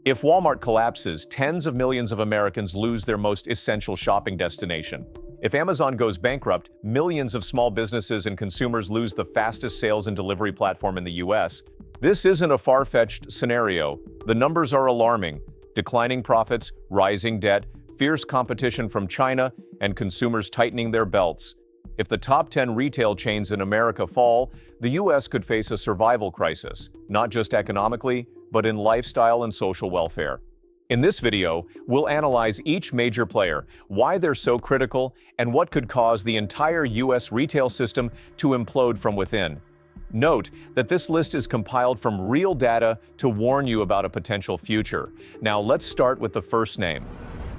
If Walmart collapses, tens of millions of Americans lose their most essential shopping destination. If Amazon goes bankrupt, millions of small businesses and consumers lose the fastest sales and delivery platform in the US. This isn't a far-fetched scenario. The numbers are alarming. Declining profits, rising debt, fierce competition from China, and consumers tightening their belts. If the top 10 retail chains in America fall, the US could face a survival crisis, not just economically, but in lifestyle and social welfare. In this video, we'll analyze each major player, why they're so critical, and what could cause the entire US retail system to implode from within. Note that this list is compiled from real data to warn you about a potential future. Now let's start with the first name.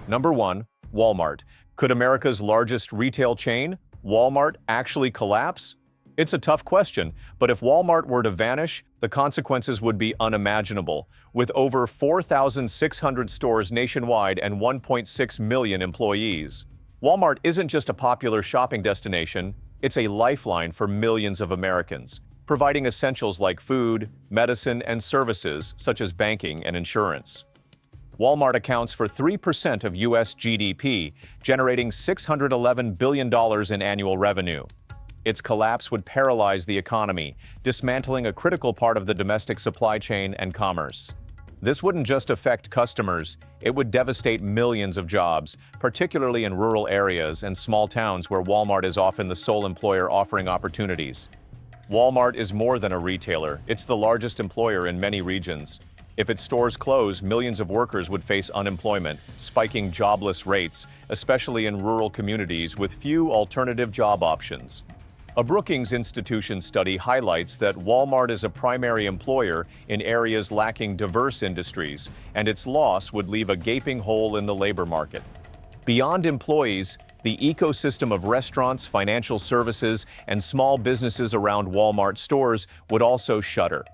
Number 1, Walmart. Could America's largest retail chain, Walmart, actually collapse? It's a tough question, but if Walmart were to vanish, the consequences would be unimaginable. With over 4,600 stores nationwide and 1.6 million employees. Walmart isn't just a popular shopping destination, it's a lifeline for millions of Americans, providing essentials like food, medicine, and services such as banking and insurance. Walmart accounts for 3% of U.S. GDP, generating $611 billion in annual revenue. Its collapse would paralyze the economy, dismantling a critical part of the domestic supply chain and commerce. This wouldn't just affect customers, it would devastate millions of jobs, particularly in rural areas and small towns where Walmart is often the sole employer offering opportunities. Walmart is more than a retailer, it's the largest employer in many regions. If its stores close, millions of workers would face unemployment, spiking jobless rates, especially in rural communities with few alternative job options. A Brookings Institution study highlights that Walmart is a primary employer in areas lacking diverse industries, and its loss would leave a gaping hole in the labor market. Beyond employees, the ecosystem of restaurants, financial services, and small businesses around Walmart stores would also shudder.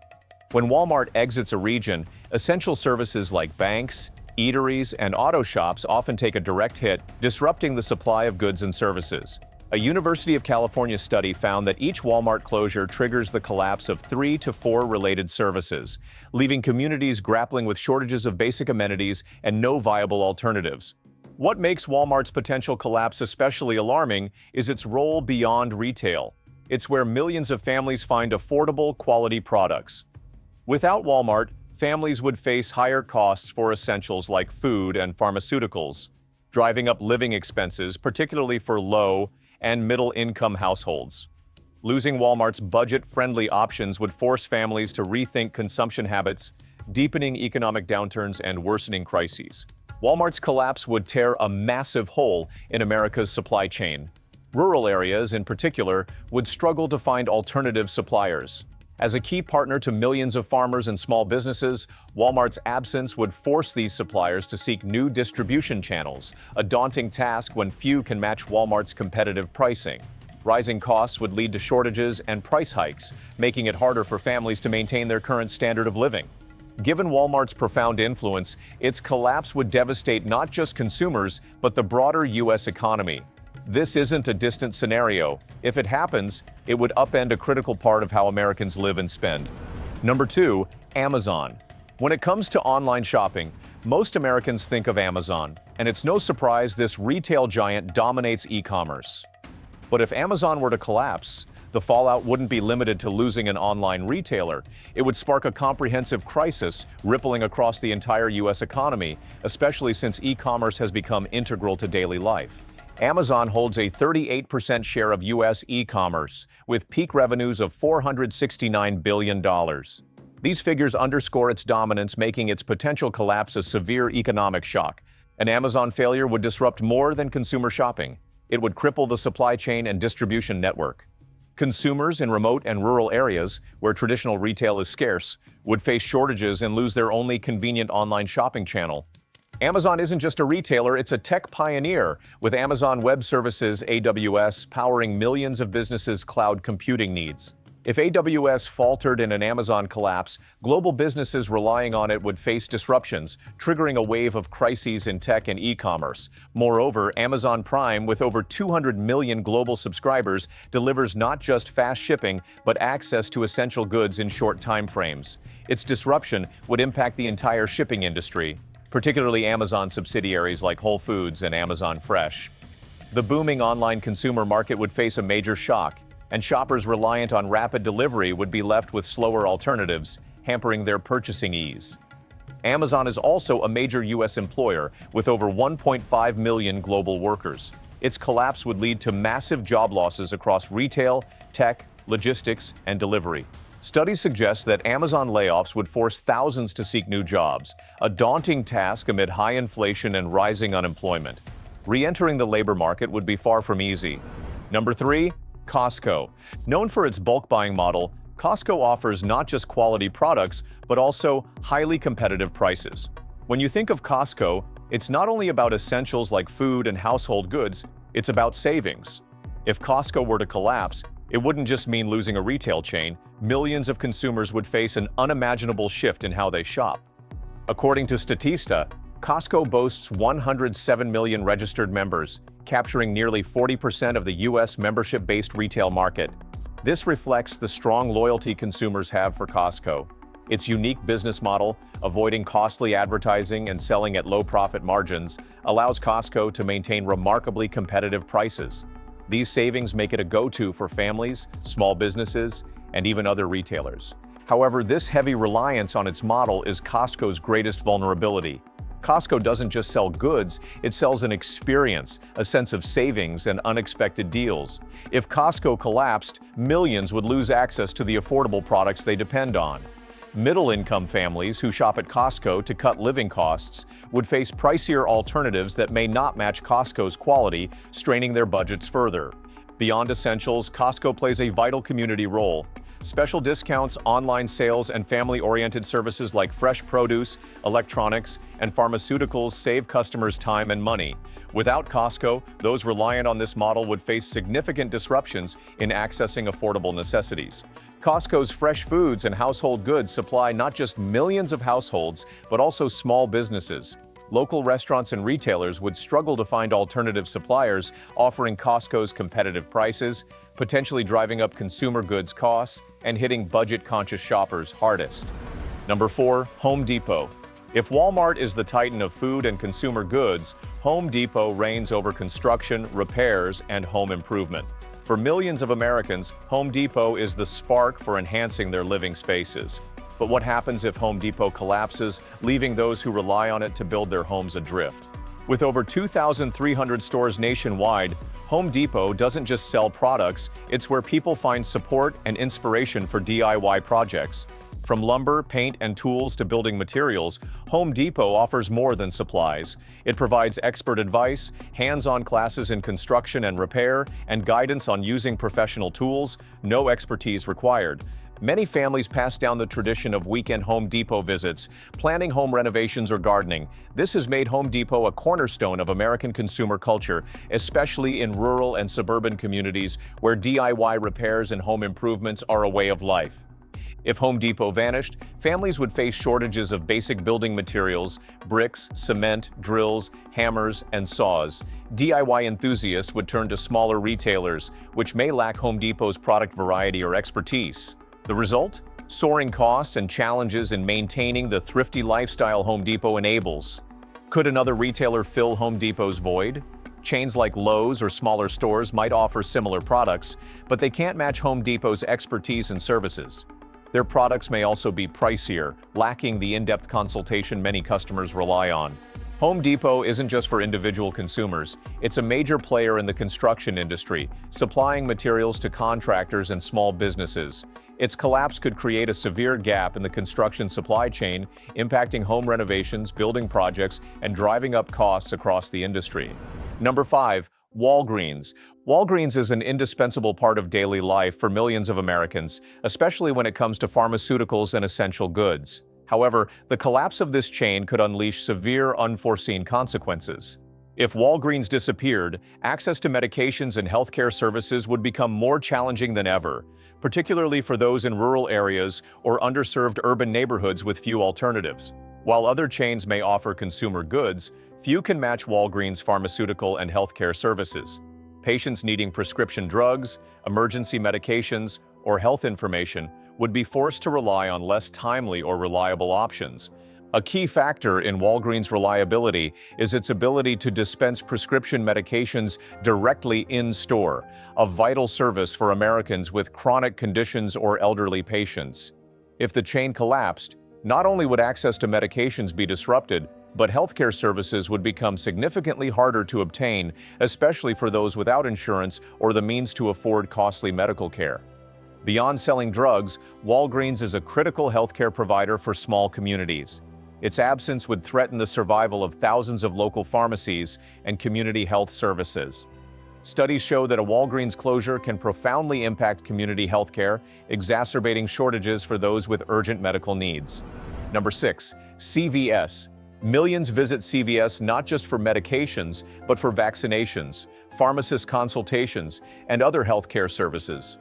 When Walmart exits a region, essential services like banks, eateries, and auto shops often take a direct hit, disrupting the supply of goods and services. A University of California study found that each Walmart closure triggers the collapse of 3 to 4 related services, leaving communities grappling with shortages of basic amenities and no viable alternatives. What makes Walmart's potential collapse especially alarming is its role beyond retail. It's where millions of families find affordable, quality products. Without Walmart, families would face higher costs for essentials like food and pharmaceuticals, driving up living expenses, particularly for low and middle-income households. Losing Walmart's budget-friendly options would force families to rethink consumption habits, deepening economic downturns and worsening crises. Walmart's collapse would tear a massive hole in America's supply chain. Rural areas, in particular, would struggle to find alternative suppliers. As a key partner to millions of farmers and small businesses, Walmart's absence would force these suppliers to seek new distribution channels, a daunting task when few can match Walmart's competitive pricing. Rising costs would lead to shortages and price hikes, making it harder for families to maintain their current standard of living. Given Walmart's profound influence, its collapse would devastate not just consumers, but the broader U.S. economy. This isn't a distant scenario. If it happens, it would upend a critical part of how Americans live and spend. Number 2, Amazon. When it comes to online shopping, most Americans think of Amazon, and it's no surprise this retail giant dominates e-commerce. But if Amazon were to collapse, the fallout wouldn't be limited to losing an online retailer. It would spark a comprehensive crisis rippling across the entire U.S. economy, especially since e-commerce has become integral to daily life. Amazon holds a 38% share of U.S. e-commerce, with peak revenues of $469 billion. These figures underscore its dominance, making its potential collapse a severe economic shock. An Amazon failure would disrupt more than consumer shopping. It would cripple the supply chain and distribution network. Consumers in remote and rural areas, where traditional retail is scarce, would face shortages and lose their only convenient online shopping channel. Amazon isn't just a retailer, it's a tech pioneer, with Amazon Web Services (AWS) powering millions of businesses' cloud computing needs. If AWS faltered in an Amazon collapse, global businesses relying on it would face disruptions, triggering a wave of crises in tech and e-commerce. Moreover, Amazon Prime, with over 200 million global subscribers, delivers not just fast shipping, but access to essential goods in short time frames. Its disruption would impact the entire shipping industry, particularly Amazon subsidiaries like Whole Foods and Amazon Fresh. The booming online consumer market would face a major shock, and shoppers reliant on rapid delivery would be left with slower alternatives, hampering their purchasing ease. Amazon is also a major U.S. employer with over 1.5 million global workers. Its collapse would lead to massive job losses across retail, tech, logistics, and delivery. Studies suggest that Amazon layoffs would force thousands to seek new jobs, a daunting task amid high inflation and rising unemployment. Re-entering the labor market would be far from easy. Number 3, Costco. Known for its bulk buying model, Costco offers not just quality products, but also highly competitive prices. When you think of Costco, it's not only about essentials like food and household goods, it's about savings. If Costco were to collapse, it wouldn't just mean losing a retail chain, millions of consumers would face an unimaginable shift in how they shop. According to Statista, Costco boasts 107 million registered members, capturing nearly 40% of the U.S. membership-based retail market. This reflects the strong loyalty consumers have for Costco. Its unique business model, avoiding costly advertising and selling at low profit margins, allows Costco to maintain remarkably competitive prices. These savings make it a go-to for families, small businesses, and even other retailers. However, this heavy reliance on its model is Costco's greatest vulnerability. Costco doesn't just sell goods, it sells an experience, a sense of savings, and unexpected deals. If Costco collapsed, millions would lose access to the affordable products they depend on. Middle-income families who shop at Costco to cut living costs would face pricier alternatives that may not match Costco's quality, straining their budgets further. Beyond essentials, Costco plays a vital community role. Special discounts, online sales, and family-oriented services like fresh produce, electronics, and pharmaceuticals save customers time and money. Without Costco, those reliant on this model would face significant disruptions in accessing affordable necessities. Costco's fresh foods and household goods supply not just millions of households, but also small businesses. Local restaurants and retailers would struggle to find alternative suppliers offering Costco's competitive prices, potentially driving up consumer goods costs and hitting budget-conscious shoppers hardest. Number 4, Home Depot. If Walmart is the titan of food and consumer goods, Home Depot reigns over construction, repairs, and home improvement. For millions of Americans, Home Depot is the spark for enhancing their living spaces. But what happens if Home Depot collapses, leaving those who rely on it to build their homes adrift? With over 2,300 stores nationwide, Home Depot doesn't just sell products, it's where people find support and inspiration for DIY projects. From lumber, paint, and tools to building materials, Home Depot offers more than supplies. It provides expert advice, hands-on classes in construction and repair, and guidance on using professional tools, no expertise required. Many families pass down the tradition of weekend Home Depot visits, planning home renovations or gardening. This has made Home Depot a cornerstone of American consumer culture, especially in rural and suburban communities where DIY repairs and home improvements are a way of life. If Home Depot vanished, families would face shortages of basic building materials, bricks, cement, drills, hammers, and saws. DIY enthusiasts would turn to smaller retailers, which may lack Home Depot's product variety or expertise. The result? Soaring costs and challenges in maintaining the thrifty lifestyle Home Depot enables. Could another retailer fill Home Depot's void? Chains like Lowe's or smaller stores might offer similar products, but they can't match Home Depot's expertise and services. Their products may also be pricier, lacking the in-depth consultation many customers rely on. Home Depot isn't just for individual consumers, it's a major player in the construction industry, supplying materials to contractors and small businesses. Its collapse could create a severe gap in the construction supply chain, impacting home renovations, building projects, and driving up costs across the industry. Number 5, Walgreens. Walgreens is an indispensable part of daily life for millions of Americans, especially when it comes to pharmaceuticals and essential goods. However, the collapse of this chain could unleash severe, unforeseen consequences. If Walgreens disappeared, access to medications and healthcare services would become more challenging than ever, particularly for those in rural areas or underserved urban neighborhoods with few alternatives. While other chains may offer consumer goods, few can match Walgreens' pharmaceutical and healthcare services. Patients needing prescription drugs, emergency medications, or health information would be forced to rely on less timely or reliable options. A key factor in Walgreens' reliability is its ability to dispense prescription medications directly in-store, a vital service for Americans with chronic conditions or elderly patients. If the chain collapsed, not only would access to medications be disrupted, but healthcare services would become significantly harder to obtain, especially for those without insurance or the means to afford costly medical care. Beyond selling drugs, Walgreens is a critical healthcare provider for small communities. Its absence would threaten the survival of thousands of local pharmacies and community health services. Studies show that a Walgreens closure can profoundly impact community healthcare, exacerbating shortages for those with urgent medical needs. Number 6. CVS. Millions visit CVS not just for medications, but for vaccinations, pharmacist consultations, and other healthcare services.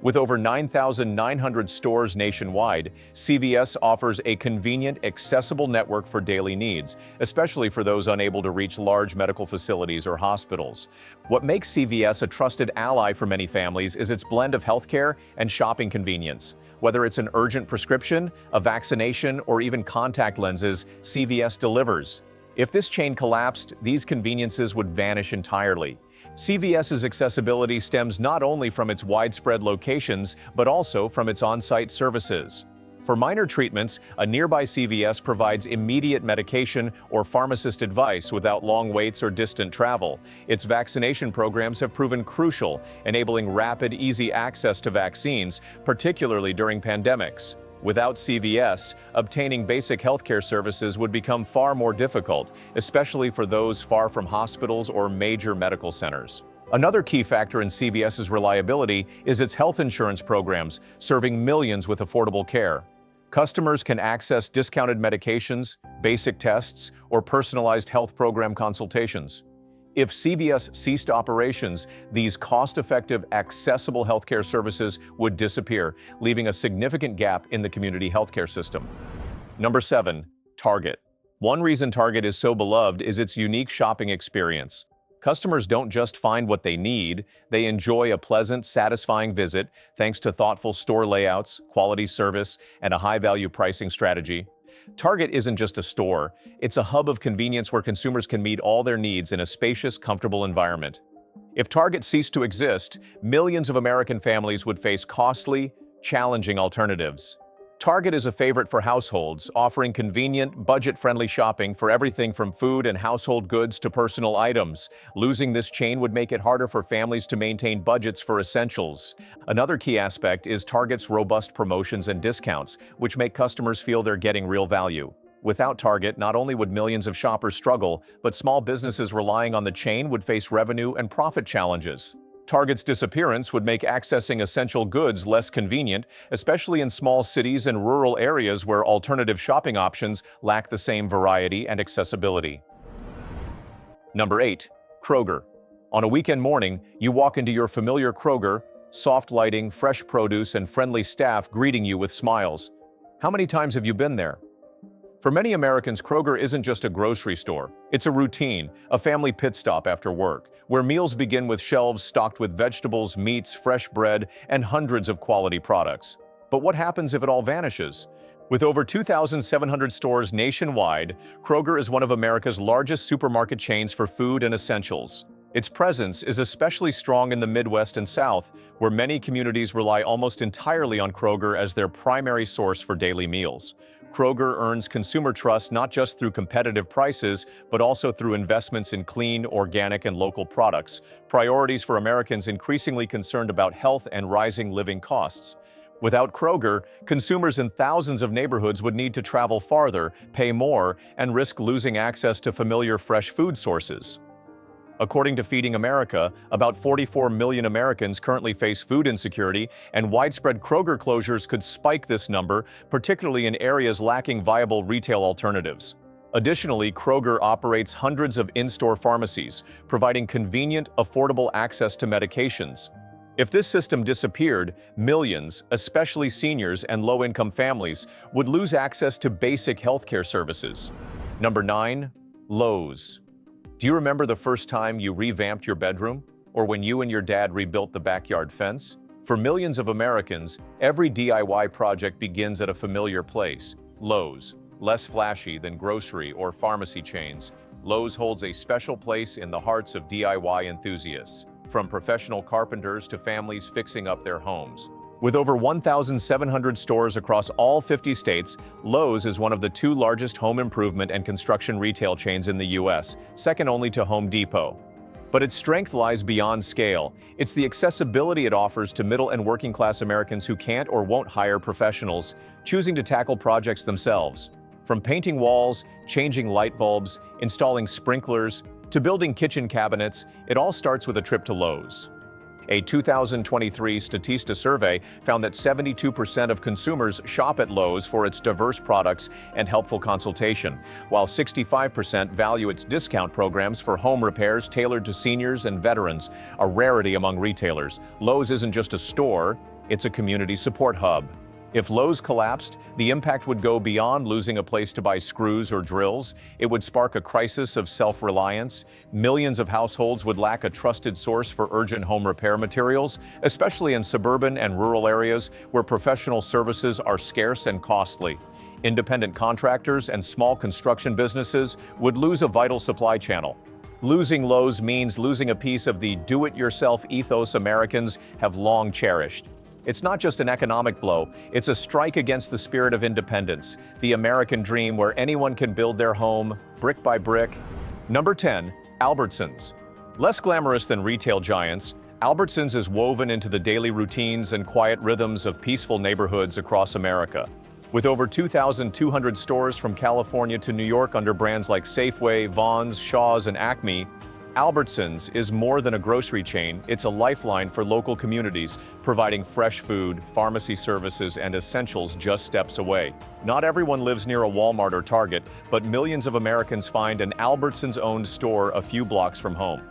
With over 9,900 stores nationwide, CVS offers a convenient, accessible network for daily needs, especially for those unable to reach large medical facilities or hospitals. What makes CVS a trusted ally for many families is its blend of healthcare and shopping convenience. Whether it's an urgent prescription, a vaccination, or even contact lenses, CVS delivers. If this chain collapsed, these conveniences would vanish entirely. CVS's accessibility stems not only from its widespread locations, but also from its on-site services. For minor treatments, a nearby CVS provides immediate medication or pharmacist advice without long waits or distant travel. Its vaccination programs have proven crucial, enabling rapid, easy access to vaccines, particularly during pandemics. Without CVS, obtaining basic healthcare services would become far more difficult, especially for those far from hospitals or major medical centers. Another key factor in CVS's reliability is its health insurance programs, serving millions with affordable care. Customers can access discounted medications, basic tests, or personalized health program consultations. If CVS ceased operations, these cost-effective, accessible healthcare services would disappear, leaving a significant gap in the community healthcare system. Number 7. Target. One reason Target is so beloved is its unique shopping experience. Customers don't just find what they need, they enjoy a pleasant, satisfying visit thanks to thoughtful store layouts, quality service, and a high-value pricing strategy. Target isn't just a store, it's a hub of convenience where consumers can meet all their needs in a spacious, comfortable environment. If Target ceased to exist, millions of American families would face costly, challenging alternatives. Target is a favorite for households, offering convenient, budget-friendly shopping for everything from food and household goods to personal items. Losing this chain would make it harder for families to maintain budgets for essentials. Another key aspect is Target's robust promotions and discounts, which make customers feel they're getting real value. Without Target, not only would millions of shoppers struggle, but small businesses relying on the chain would face revenue and profit challenges. Target's disappearance would make accessing essential goods less convenient, especially in small cities and rural areas where alternative shopping options lack the same variety and accessibility. Number 8. Kroger. On a weekend morning, you walk into your familiar Kroger, soft lighting, fresh produce, and friendly staff greeting you with smiles. How many times have you been there? For many Americans, Kroger isn't just a grocery store. It's a routine, a family pit stop after work, where meals begin with shelves stocked with vegetables, meats, fresh bread, and hundreds of quality products. But what happens if it all vanishes? With over 2,700 stores nationwide, Kroger is one of America's largest supermarket chains for food and essentials. Its presence is especially strong in the Midwest and South, where many communities rely almost entirely on Kroger as their primary source for daily meals. Kroger earns consumer trust not just through competitive prices, but also through investments in clean, organic, and local products, priorities for Americans increasingly concerned about health and rising living costs. Without Kroger, consumers in thousands of neighborhoods would need to travel farther, pay more, and risk losing access to familiar fresh food sources. According to Feeding America, about 44 million Americans currently face food insecurity, and widespread Kroger closures could spike this number, particularly in areas lacking viable retail alternatives. Additionally, Kroger operates hundreds of in-store pharmacies, providing convenient, affordable access to medications. If this system disappeared, millions, especially seniors and low-income families, would lose access to basic healthcare services. Number 9. Lowe's. Do you remember the first time you revamped your bedroom? Or when you and your dad rebuilt the backyard fence? For millions of Americans, every DIY project begins at a familiar place, Lowe's. Less flashy than grocery or pharmacy chains, Lowe's holds a special place in the hearts of DIY enthusiasts, from professional carpenters to families fixing up their homes. With over 1,700 stores across all 50 states, Lowe's is one of the two largest home improvement and construction retail chains in the U.S., second only to Home Depot. But its strength lies beyond scale. It's the accessibility it offers to middle and working class Americans who can't or won't hire professionals, choosing to tackle projects themselves. From painting walls, changing light bulbs, installing sprinklers, to building kitchen cabinets, it all starts with a trip to Lowe's. A 2023 Statista survey found that 72% of consumers shop at Lowe's for its diverse products and helpful consultation, while 65% value its discount programs for home repairs tailored to seniors and veterans, a rarity among retailers. Lowe's isn't just a store, it's a community support hub. If Lowe's collapsed, the impact would go beyond losing a place to buy screws or drills. It would spark a crisis of self-reliance. Millions of households would lack a trusted source for urgent home repair materials, especially in suburban and rural areas where professional services are scarce and costly. Independent contractors and small construction businesses would lose a vital supply channel. Losing Lowe's means losing a piece of the do-it-yourself ethos Americans have long cherished. It's not just an economic blow, it's a strike against the spirit of independence, the American dream where anyone can build their home, brick by brick. Number 10, Albertsons. Less glamorous than retail giants, Albertsons is woven into the daily routines and quiet rhythms of peaceful neighborhoods across America. With over 2,200 stores from California to New York under brands like Safeway, Vons, Shaw's, and Acme, Albertsons is more than a grocery chain, it's a lifeline for local communities, providing fresh food, pharmacy services, and essentials just steps away. Not everyone lives near a Walmart or Target, but millions of Americans find an Albertsons-owned store a few blocks from home.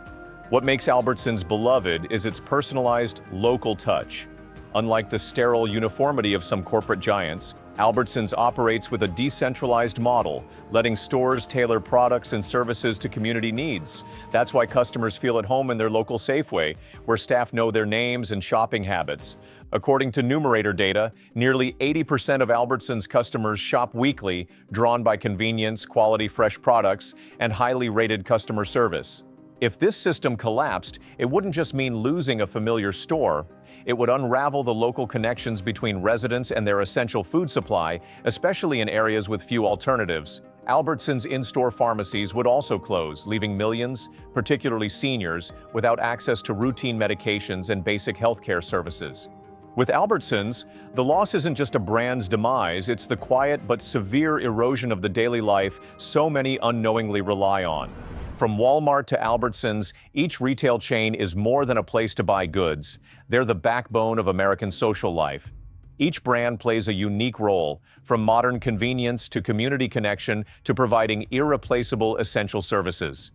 What makes Albertsons beloved is its personalized, local touch. Unlike the sterile uniformity of some corporate giants, Albertsons operates with a decentralized model, letting stores tailor products and services to community needs. That's why customers feel at home in their local Safeway, where staff know their names and shopping habits. According to Numerator data, nearly 80% of Albertsons customers shop weekly, drawn by convenience, quality fresh products, and highly rated customer service. If this system collapsed, it wouldn't just mean losing a familiar store. It would unravel the local connections between residents and their essential food supply, especially in areas with few alternatives. Albertsons in-store pharmacies would also close, leaving millions, particularly seniors, without access to routine medications and basic healthcare services. With Albertsons, the loss isn't just a brand's demise, it's the quiet but severe erosion of the daily life so many unknowingly rely on. From Walmart to Albertsons, each retail chain is more than a place to buy goods. They're the backbone of American social life. Each brand plays a unique role, from modern convenience to community connection to providing irreplaceable essential services.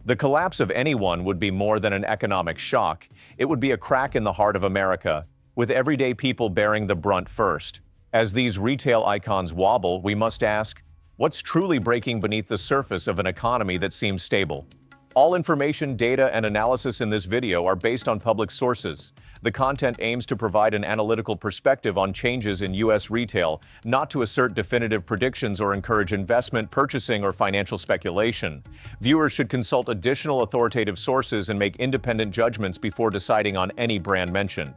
The collapse of any one would be more than an economic shock. It would be a crack in the heart of America, with everyday people bearing the brunt first. As these retail icons wobble, we must ask, what's truly breaking beneath the surface of an economy that seems stable? All information, data, and analysis in this video are based on public sources. The content aims to provide an analytical perspective on changes in U.S. retail, not to assert definitive predictions or encourage investment, purchasing, or financial speculation. Viewers should consult additional authoritative sources and make independent judgments before deciding on any brand mentioned.